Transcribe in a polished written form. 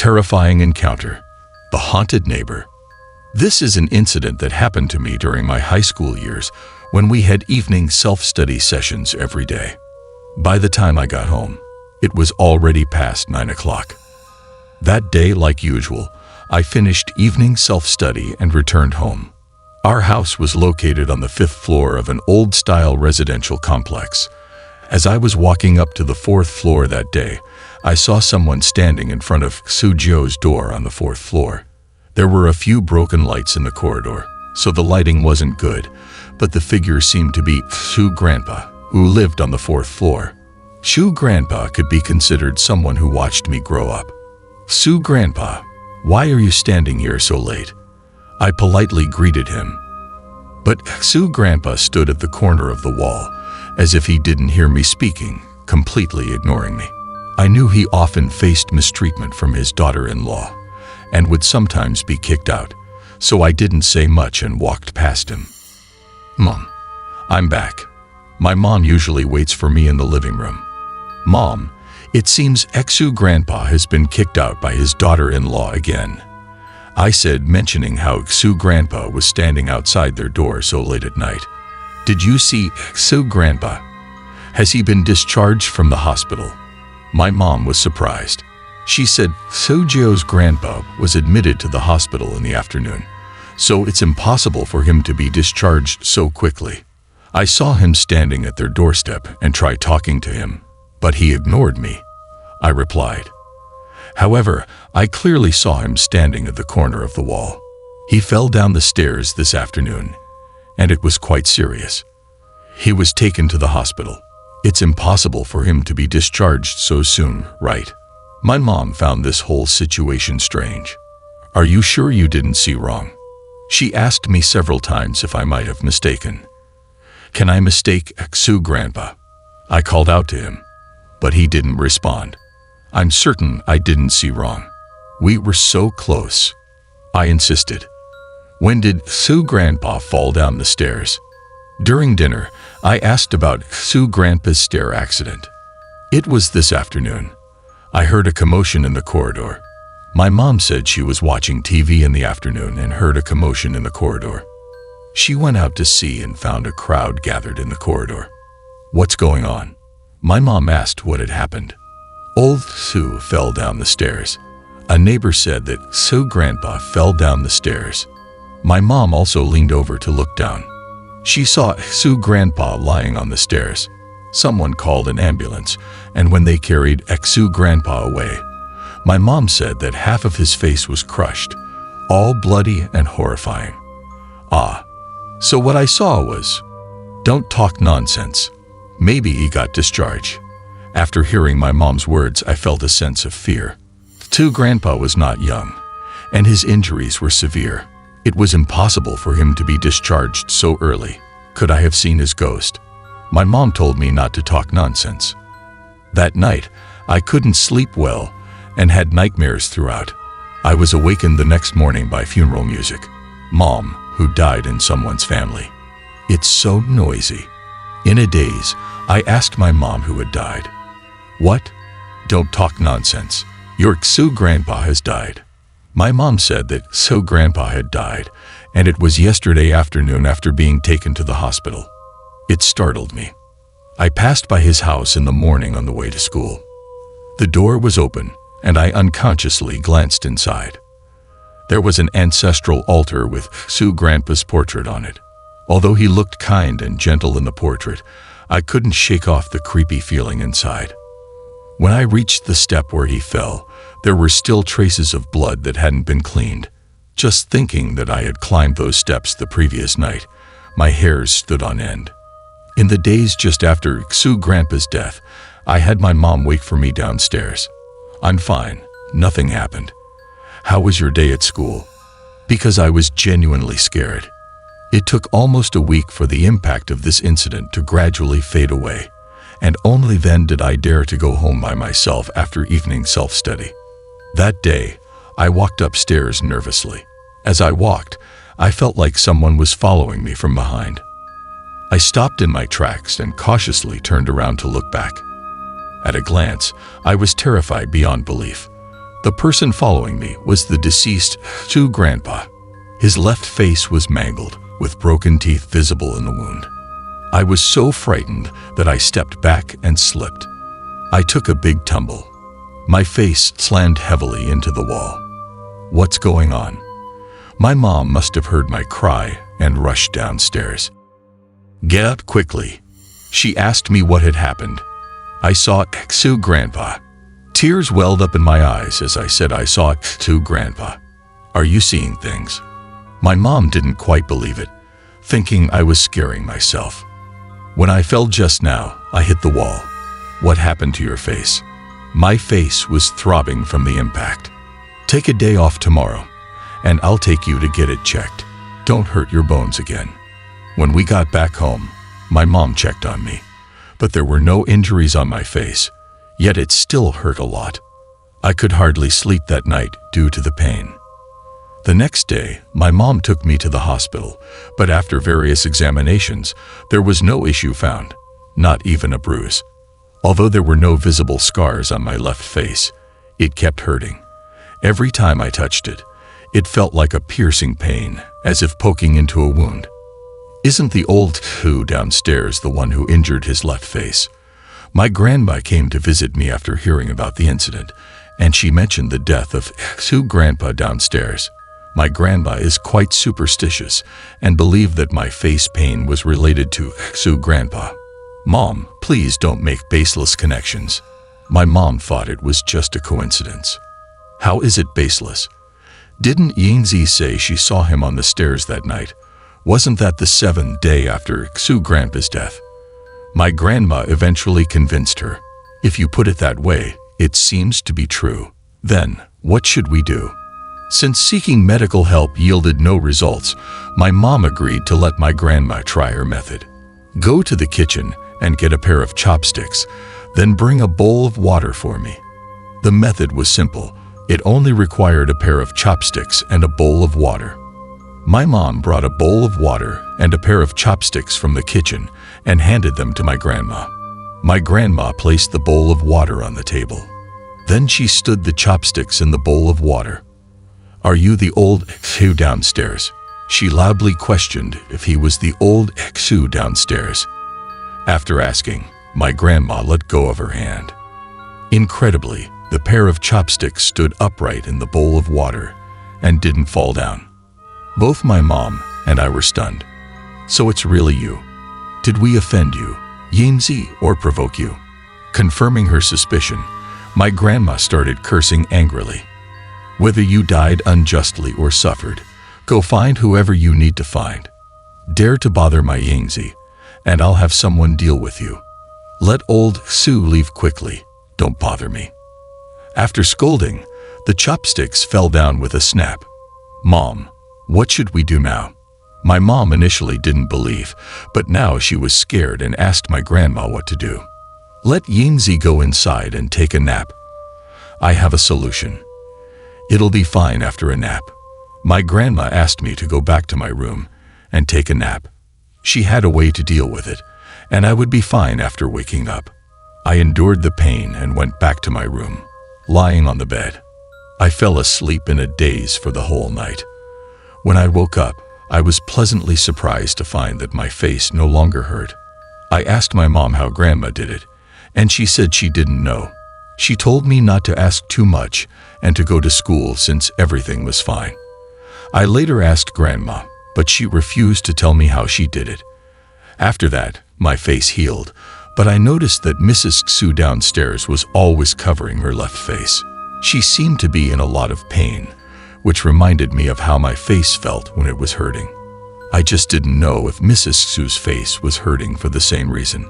Terrifying encounter. The haunted neighbor. This is an incident that happened to me during my high school years when we had evening self-study sessions every day. By the time I got home, it was already past 9 o'clock. That day, like usual, I finished evening self-study and returned home. Our house was located on the 5th floor of an old-style residential complex. As I was walking up to the 4th floor that day, I saw someone standing in front of Sujio's door on the 4th floor. There were a few broken lights in the corridor, so the lighting wasn't good, but the figure seemed to be Sue Grandpa, who lived on the 4th floor. Sue Grandpa could be considered someone who watched me grow up. Sue Grandpa, why are you standing here so late? I politely greeted him. But Sue Grandpa stood at the corner of the wall, as if he didn't hear me speaking, completely ignoring me. I knew he often faced mistreatment from his daughter-in-law, and would sometimes be kicked out, so I didn't say much and walked past him. Mom, I'm back. My mom usually waits for me in the living room. Mom, it seems Sue Grandpa has been kicked out by his daughter-in-law again, I said, mentioning how Sue Grandpa was standing outside their door so late at night. Did you see Sue Grandpa? Has he been discharged from the hospital? My mom was surprised. She said Sujio's grandpa was admitted to the hospital in the afternoon, so it's impossible for him to be discharged so quickly. I saw him standing at their doorstep and tried talking to him, but he ignored me, I replied. However, I clearly saw him standing at the corner of the wall. He fell down the stairs this afternoon, and it was quite serious. He was taken to the hospital. It's impossible for him to be discharged so soon, right? My mom found this whole situation strange. Are you sure you didn't see wrong? She asked me several times if I might have mistaken. Can I mistake Sue Grandpa? I called out to him, but he didn't respond. I'm certain I didn't see wrong. We were so close. I insisted. When did Sue Grandpa fall down the stairs? During dinner, I asked about Sue Grandpa's stair accident. It was this afternoon. I heard a commotion in the corridor. My mom said she was watching TV in the afternoon and heard a commotion in the corridor. She went out to see and found a crowd gathered in the corridor. What's going on? My mom asked what had happened. Old Sue fell down the stairs. A neighbor said that Sue Grandpa fell down the stairs. My mom also leaned over to look down. She saw Sue Grandpa lying on the stairs. Someone called an ambulance, and when they carried Sue Grandpa away, my mom said that half of his face was crushed, all bloody and horrifying. So what I saw was, don't talk nonsense. Maybe he got discharged. After hearing my mom's words, I felt a sense of fear. Sue Grandpa was not young, and his injuries were severe. It was impossible for him to be discharged so early. Could I have seen his ghost? My mom told me not to talk nonsense. That night, I couldn't sleep well and had nightmares throughout. I was awakened the next morning by funeral music. Mom, who died in someone's family. It's so noisy. In a daze, I asked my mom who had died. What? Don't talk nonsense. Your Sue Grandpa has died. My mom said that Sue Grandpa had died, and it was yesterday afternoon after being taken to the hospital. It startled me. I passed by his house in the morning on the way to school. The door was open, and I unconsciously glanced inside. There was an ancestral altar with Sue Grandpa's portrait on it. Although he looked kind and gentle in the portrait, I couldn't shake off the creepy feeling inside. When I reached the step where he fell, there were still traces of blood that hadn't been cleaned. Just thinking that I had climbed those steps the previous night, my hairs stood on end. In the days just after Sue Grandpa's death, I had my mom wait for me downstairs. I'm fine, nothing happened. How was your day at school? Because I was genuinely scared. It took almost a week for the impact of this incident to gradually fade away, and only then did I dare to go home by myself after evening self-study. That day, I walked upstairs nervously. As I walked, I felt like someone was following me from behind. I stopped in my tracks and cautiously turned around to look back. At a glance, I was terrified beyond belief. The person following me was the deceased Xu grandpa. His left face was mangled, with broken teeth visible in the wound. I was so frightened that I stepped back and slipped. I took a big tumble. My face slammed heavily into the wall. What's going on? My mom must have heard my cry and rushed downstairs. Get up quickly. She asked me what had happened. I saw Xu grandpa. Tears welled up in my eyes as I said I saw Xu grandpa. Are you seeing things? My mom didn't quite believe it, thinking I was scaring myself. When I fell just now, I hit the wall. What happened to your face? My face was throbbing from the impact. Take a day off tomorrow, and I'll take you to get it checked. Don't hurt your bones again. When we got back home, my mom checked on me, but there were no injuries on my face, yet it still hurt a lot. I could hardly sleep that night due to the pain. The next day, my mom took me to the hospital, but after various examinations, there was no issue found, not even a bruise. Although there were no visible scars on my left face, it kept hurting. Every time I touched it, it felt like a piercing pain, as if poking into a wound. Isn't the old Xu downstairs the one who injured his left face? My grandma came to visit me after hearing about the incident, and she mentioned the death of Xu grandpa downstairs. My grandma is quite superstitious and believed that my face pain was related to Xu grandpa. Mom, please don't make baseless connections. My mom thought it was just a coincidence. How is it baseless? Didn't Yingzi say she saw him on the stairs that night? Wasn't that the 7th day after Xu grandpa's death? My grandma eventually convinced her. If you put it that way, it seems to be true. Then, what should we do? Since seeking medical help yielded no results, my mom agreed to let my grandma try her method. Go to the kitchen and get a pair of chopsticks, then bring a bowl of water for me. The method was simple. It only required a pair of chopsticks and a bowl of water. My mom brought a bowl of water and a pair of chopsticks from the kitchen and handed them to my grandma. My grandma placed the bowl of water on the table. Then she stood the chopsticks in the bowl of water. Are you the old Xu downstairs? She loudly questioned if he was the old Xu downstairs. After asking, my grandma let go of her hand. Incredibly, the pair of chopsticks stood upright in the bowl of water and didn't fall down. Both my mom and I were stunned. So it's really you. Did we offend you, Yingzi, or provoke you? Confirming her suspicion, my grandma started cursing angrily. Whether you died unjustly or suffered, go find whoever you need to find. Dare to bother my Yingzi, and I'll have someone deal with you. Let old Xu leave quickly. Don't bother me. After scolding, the chopsticks fell down with a snap. Mom, what should we do now? My mom initially didn't believe, but now she was scared and asked my grandma what to do. Let Yingzi go inside and take a nap. I have a solution. It'll be fine after a nap. My grandma asked me to go back to my room and take a nap. She had a way to deal with it, and I would be fine after waking up. I endured the pain and went back to my room, lying on the bed. I fell asleep in a daze for the whole night. When I woke up, I was pleasantly surprised to find that my face no longer hurt. I asked my mom how grandma did it, and she said she didn't know. She told me not to ask too much and to go to school since everything was fine. I later asked grandma, but she refused to tell me how she did it. After that, my face healed, but I noticed that Mrs. Xu downstairs was always covering her left face. She seemed to be in a lot of pain, which reminded me of how my face felt when it was hurting. I just didn't know if Mrs. Xu's face was hurting for the same reason.